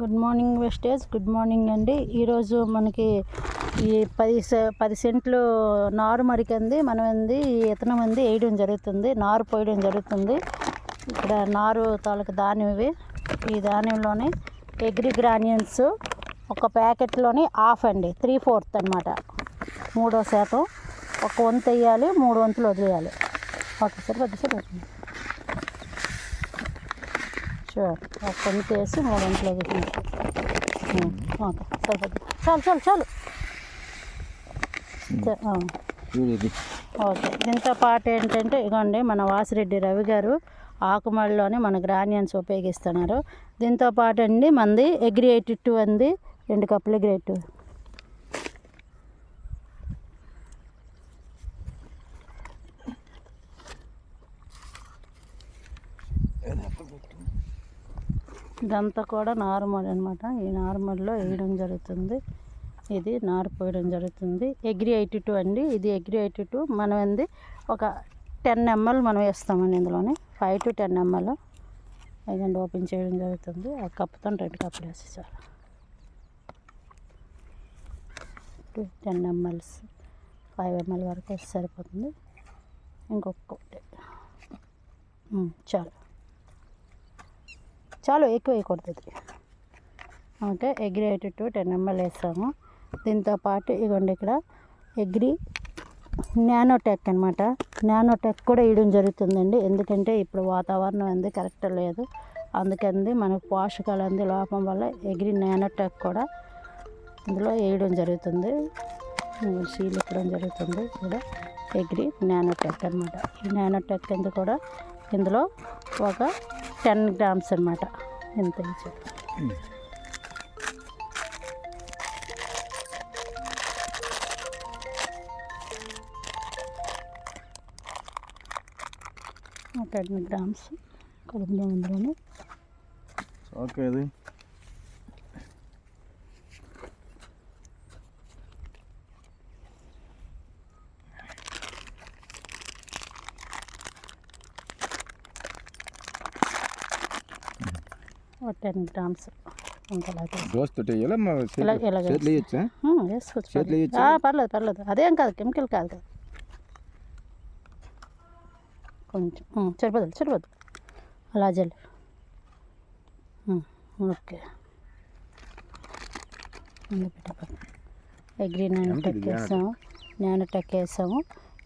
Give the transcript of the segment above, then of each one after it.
Good morning వెస్టేజ్, good morning అండి. ఈరోజు మనకి ఈ 10 సెంట్లు నారు మరికంది మనం ఈ ఇతనం వేయడం జరుగుతుంది, నారు పోయడం జరుగుతుంది. ఇక్కడ నారు తాలూకు ధాన్యం ఇవి. ఈ ధాన్యంలోని అగ్రి గ్రాన్యూల్స్ ఒక ప్యాకెట్లోని హాఫ్ అండి, 3/4 అనమాట, 3% ఒక వంతు వేయాలి, 3 వంతులు వదిలేయాలి. ఓకే సరిపోద్ది. షూర్, ఒక వంతు వేసి 3 వంతులు వదిలేయాలి. ఓకే సరిపోద్ది, చాలు. ఓకే, దీంతో పాటు ఏంటంటే ఇగోండి, మన వాసిరెడ్డి రవి గారు ఆకుమడిలోనే మన గ్రాన్యూల్స్ ఉపయోగిస్తున్నారు. దీంతో పాటు అండి మనది అగ్రి 82 అంది, 2 కప్పులు అగ్రి 82. ఇదంతా కూడా నార్మల్ అనమాట. ఈ నార్మల్లో వేయడం జరుగుతుంది. ఇది నారు పోయడం జరుగుతుంది. అగ్రి 82 అండి, ఇది అగ్రి 82. మనం ఒక 10 ml మనం వేస్తామండి ఇందులోని, 5 to 10 ml. ఇదండి ఓపెన్ చేయడం జరుగుతుంది. ఆ కప్పుతో 2 కప్పులు వేసి చాలు. 10 ml 5 ml వరకు వేసి సరిపోతుంది. ఇంకొకటి చాలు, ఎక్కువ వేయకూడదు. ఓకే, అగ్రి 82 10 ml వేస్తాము. దీంతో పాటు ఇవ్వండి, ఇక్కడ అగ్రి నానోటెక్ అనమాట, నానోటెక్ కూడా వేయడం జరుగుతుందండి. ఎందుకంటే ఇప్పుడు వాతావరణం కరెక్ట్ లేదు, అందుకని మనకు పోషకాలు లోపం వల్ల అగ్రి నానోటెక్ కూడా ఇందులో వేయడం జరుగుతుంది, సీల్ ఇవ్వడం జరుగుతుంది. కూడా అగ్రి నానోటెక్ అనమాట. ఈ నానోటెక్ కూడా ఇందులో ఒక 10 grams అనమాట, ఇంత ఇచ్చారు. ఒక 10 grams కలుపుదాం ఇందులోనే. ఓకే, అది ఒక 10 grams పర్లేదు, అదేం కాదు, కెమికల్ కాదు కదా, కొంచెం సరిపోదు అలా జల్లి. ఓకే, అగ్రి నానోటెక్ వేసాము.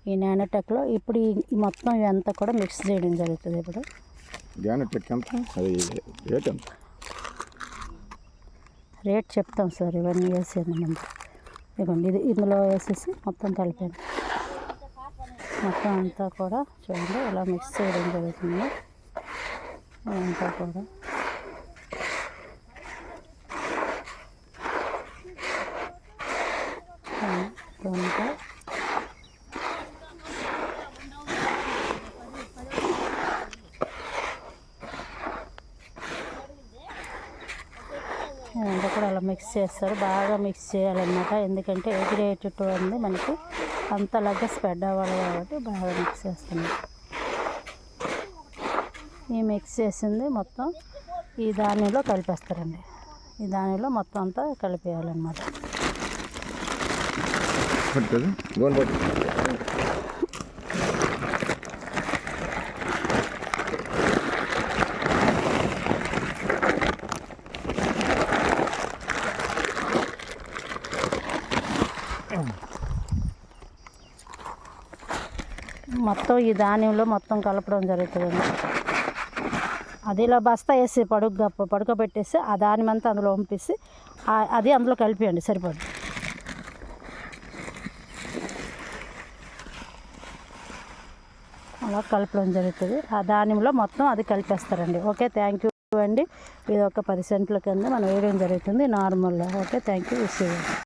ఈ నానోటెక్లో ఇప్పుడు ఈ మొత్తం ఇదంతా కూడా మిక్స్ చేయడం జరుగుతుంది. ఇప్పుడు రేట్ చెప్తాం సార్, ఇవన్నీ వేసాను ముందు. ఇదిగోండి, ఇది ఇందులో వేసేసి మొత్తం కలిపాను. మొత్తం అంతా కూడా చూడండి ఇలా మిక్స్ చేయడం జరుగుతుంది. అంతా కూడా ఇదంతా కూడా అలా మిక్స్ చేస్తారు, బాగా మిక్స్ చేయాలన్నమాట. ఎందుకంటే అగ్రి 82 మనకి అంతలాగా స్ప్రెడ్ అవ్వాలి కాబట్టి బాగా మిక్స్ చేస్తున్నాం. ఈ మిక్స్ చేసింది మొత్తం ఈ ధాన్యంలో కలిపేస్తారండి. ఈ ధాన్యంలో మొత్తం అంతా కలిపేయాలన్నమాట. మొత్తం ఈ ధాన్యంలో మొత్తం కలపడం జరుగుతుంది. అది ఇలా బస్తా వేసి పడుకోబెట్టేసి ఆ ధాన్యం అంతా అందులో పంపిస్తే అది అందులో కలిపియండి, సరిపోద్ది. అలా కలపడం జరుగుతుంది. ఆ ధాన్యంలో మొత్తం అది కలిపేస్తారండి. ఓకే, థ్యాంక్ యూ అండి. ఇది ఒక 10 సెంట్ల కింద మనం వేయడం జరుగుతుంది నార్మల్గా. Okay, thank you.